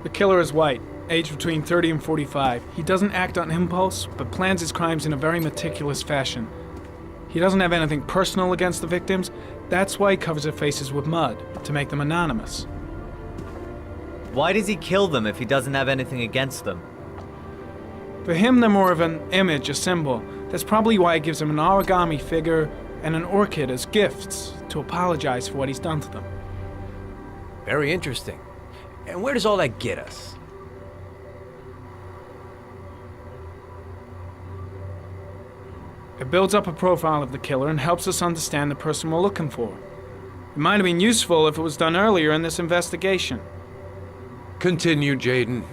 The killer is white, aged between 30 and 45. He doesn't act on impulse, but plans his crimes in a very meticulous fashion. He doesn't have anything personal against the victims. That's why he covers their faces with mud, to make them anonymous. Why does he kill them if he doesn't have anything against them? For him, they're more of an image, a symbol. That's probably why he gives them an origami figure and an orchid as gifts to apologize for what he's done to them. Very interesting. And where does all that get us? It builds up a profile of the killer and helps us understand the person we're looking for. It might have been useful if it was done earlier in this investigation. Continue, Jayden.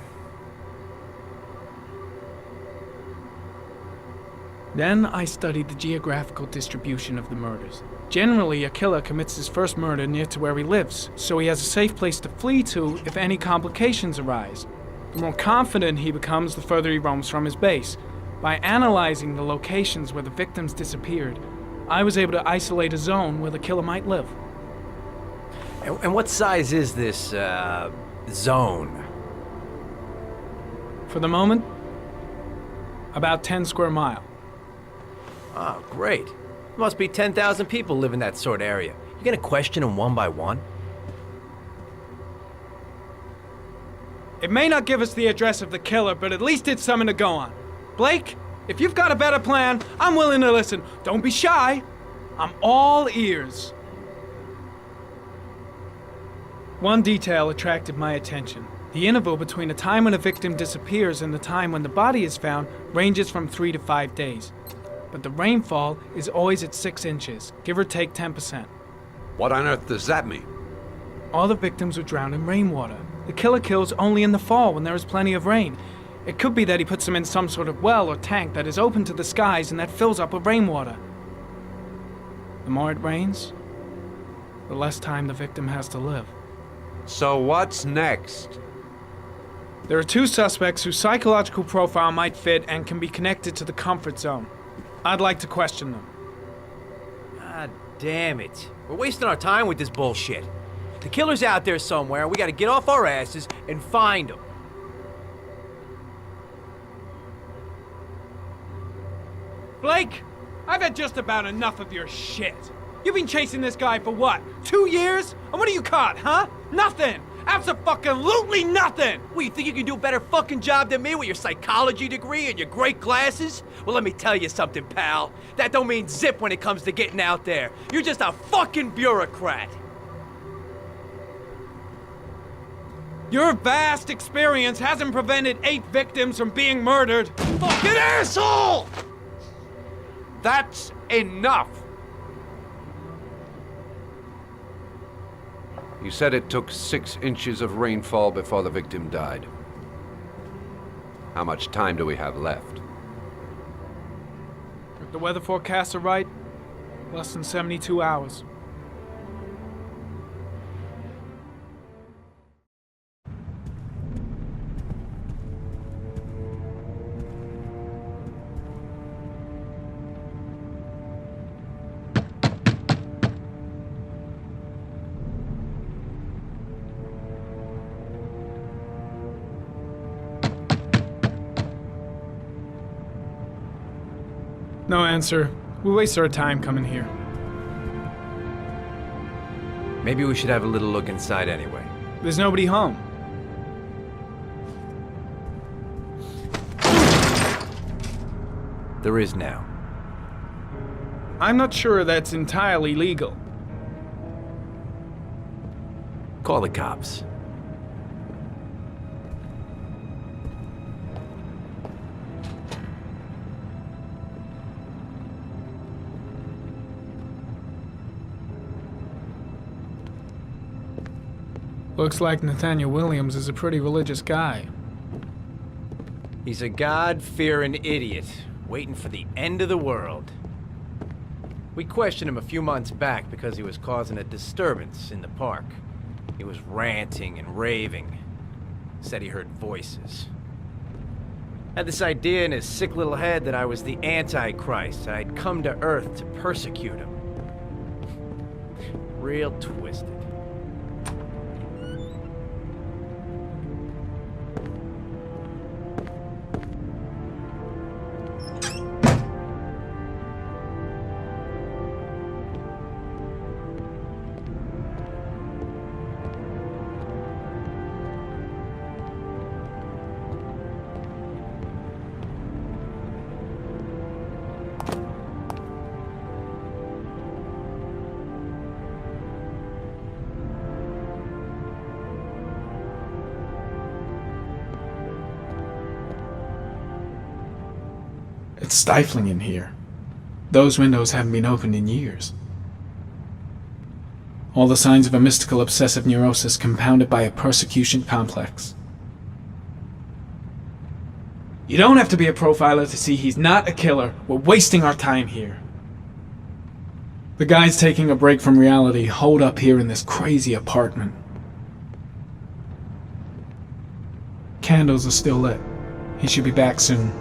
Then I studied the geographical distribution of the murders. Generally, a killer commits his first murder near to where he lives, so he has a safe place to flee to if any complications arise. The more confident he becomes, the further he roams from his base. By analyzing the locations where the victims disappeared, I was able to isolate a zone where the killer might live. And what size is this, zone? For the moment, about 10 square miles. Oh, great. There must be 10,000 people live in that sort of area. You gonna question them one by one? It may not give us the address of the killer, but at least it's something to go on. Blake, if you've got a better plan, I'm willing to listen. Don't be shy. I'm all ears. One detail attracted my attention. The interval between the time when a victim disappears and the time when the body is found ranges from 3 to 5 days. But the rainfall is always at 6 inches, give or take 10%. What on earth does that mean? All the victims were drowned in rainwater. The killer kills only in the fall when there is plenty of rain. It could be that he puts them in some sort of well or tank that is open to the skies and that fills up with rainwater. The more it rains, the less time the victim has to live. So what's next? There are 2 suspects whose psychological profile might fit and can be connected to the comfort zone. I'd like to question them. God damn it. We're wasting our time with this bullshit. The killer's out there somewhere, and we gotta get off our asses and find him. Blake, I've had just about enough of your shit. You've been chasing this guy for what, 2 years? And what are you caught, huh? Nothing! Abso-fucking-lutely nothing! Well, you think you can do a better fucking job than me with your psychology degree and your great glasses? Well, let me tell you something, pal. That don't mean zip when it comes to getting out there. You're just a fucking bureaucrat. Your vast experience hasn't prevented 8 victims from being murdered. Fucking asshole! That's enough! You said it took 6 inches of rainfall before the victim died. How much time do we have left? If the weather forecasts are right, less than 72 hours. No answer. We waste our time coming here. Maybe we should have a little look inside anyway. There's nobody home. There is now. I'm not sure that's entirely legal. Call the cops. Looks like Nathaniel Williams is a pretty religious guy. He's a God-fearing idiot, waiting for the end of the world. We questioned him a few months back because he was causing a disturbance in the park. He was ranting and raving. Said he heard voices. Had this idea in his sick little head that I was the Antichrist, and I'd come to Earth to persecute him. Real twisted. It's stifling in here. Those windows haven't been opened in years. All the signs of a mystical obsessive neurosis compounded by a persecution complex. You don't have to be a profiler to see he's not a killer. We're wasting our time here. The guy's taking a break from reality, holed up here in this crazy apartment. Candles are still lit. He should be back soon.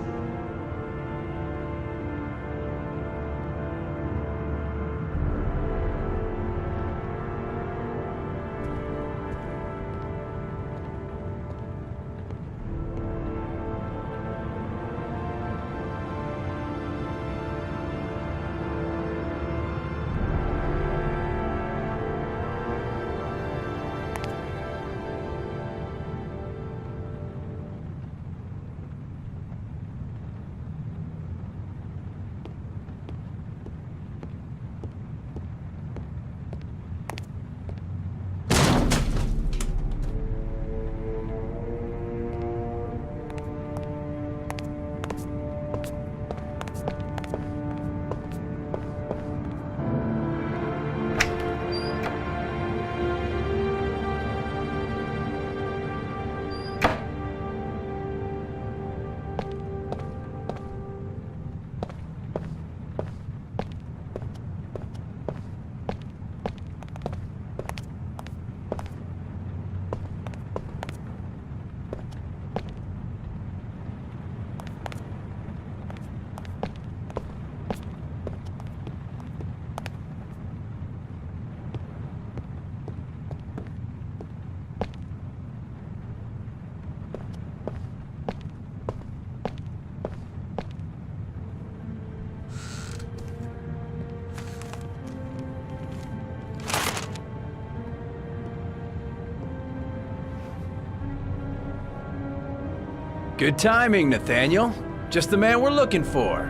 Good timing, Nathaniel. Just the man we're looking for.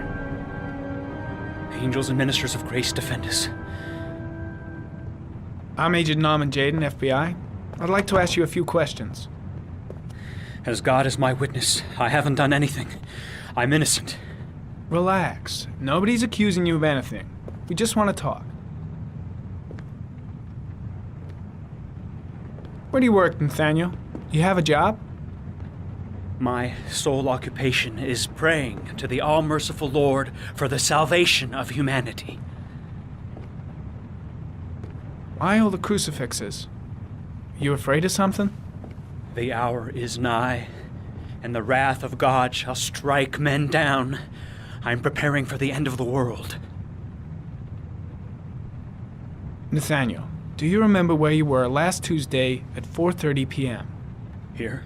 Angels and ministers of grace defend us. I'm Agent Norman Jayden, FBI. I'd like to ask you a few questions. As God is my witness, I haven't done anything. I'm innocent. Relax. Nobody's accusing you of anything. We just want to talk. Where do you work, Nathaniel? You have a job? My sole occupation is praying to the all-merciful Lord for the salvation of humanity. Why all the crucifixes? You afraid of something? The hour is nigh, and the wrath of God shall strike men down. I'm preparing for the end of the world. Nathaniel, do you remember where you were last Tuesday at 4:30 p.m.? Here?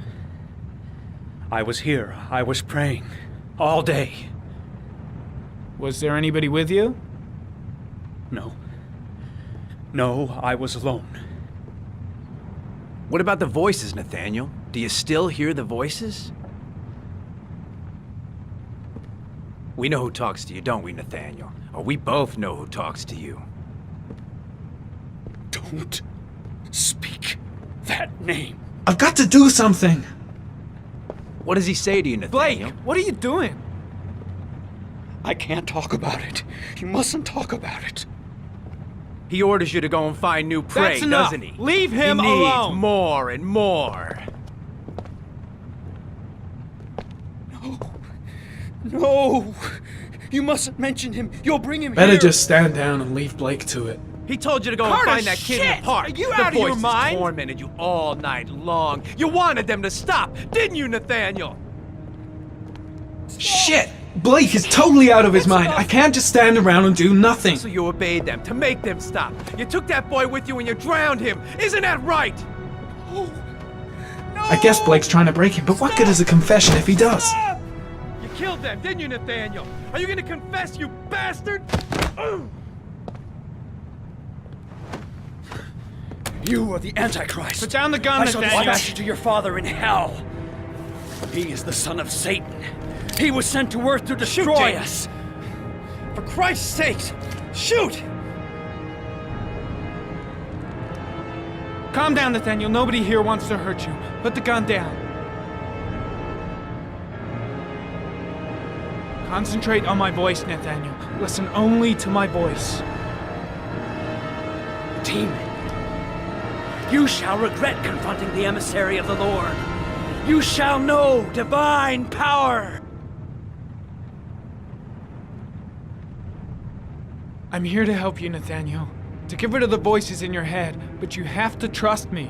I was here. I was praying. All day. Was there anybody with you? No. No, I was alone. What about the voices, Nathaniel? Do you still hear the voices? We know who talks to you, don't we, Nathaniel? Or we both know who talks to you. Don't speak that name. I've got to do something! What does he say to you, Nathaniel? Blake, what are you doing? I can't talk about it. You mustn't talk about it. He orders you to go and find new prey, That's enough. doesn't he? Leave him he needs alone. more and more. No! You mustn't mention him. You'll bring him Better here. just stand down and leave Blake to it. He told you to go Carter, and find that kid in shit! the park. Are you the out of your voices mind? tormented you all night long. You wanted them to stop, didn't you, Nathaniel? Shit! Blake is totally out of his mind. I can't just stand around and do nothing. So you obeyed them to make them stop. You took that boy with you and you drowned him. Isn't that right? No. I guess Blake's trying to break him, but what good is a confession if he does? Stop! You killed them, didn't you, Nathaniel? Are you gonna confess, you bastard? You are the Antichrist. Put down the gun, I shall Nathaniel. dispatch you to your father in hell. He is the son of Satan. He was sent to earth to destroy us. For Christ's sake, shoot! Calm down, Nathaniel. Nobody here wants to hurt you. Put the gun down. Concentrate on my voice, Nathaniel. Listen only to my voice. Demon, you shall regret confronting the emissary of the Lord. You shall know divine power. I'm here to help you, Nathaniel. To get rid of the voices in your head, but you have to trust me.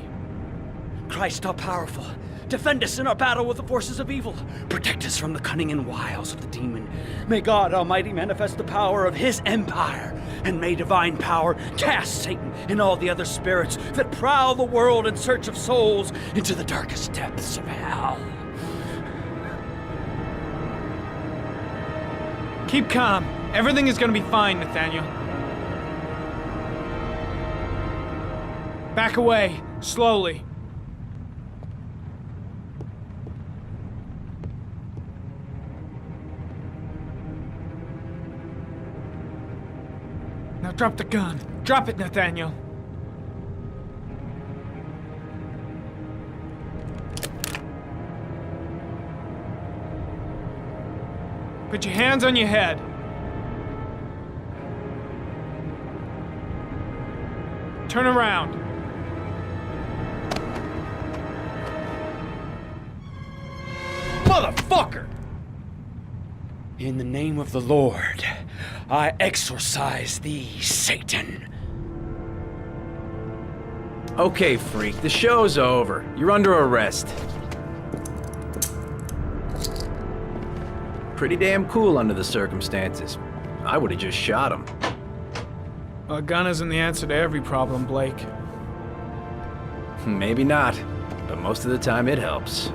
Christ all powerful, defend us in our battle with the forces of evil. Protect us from the cunning and wiles of the demon. May God Almighty manifest the power of his empire, and may divine power cast Satan and all the other spirits that prowl the world in search of souls into the darkest depths of hell. Keep calm. Everything is gonna be fine, Nathaniel. Back away, slowly. Now drop the gun. Drop it, Nathaniel. Put your hands on your head. Turn around. Motherfucker! In the name of the Lord, I exorcise thee, Satan. Okay, freak, the show's over. You're under arrest. Pretty damn cool under the circumstances. I would have just shot him. A gun isn't the answer to every problem, Blake. Maybe not, but most of the time it helps.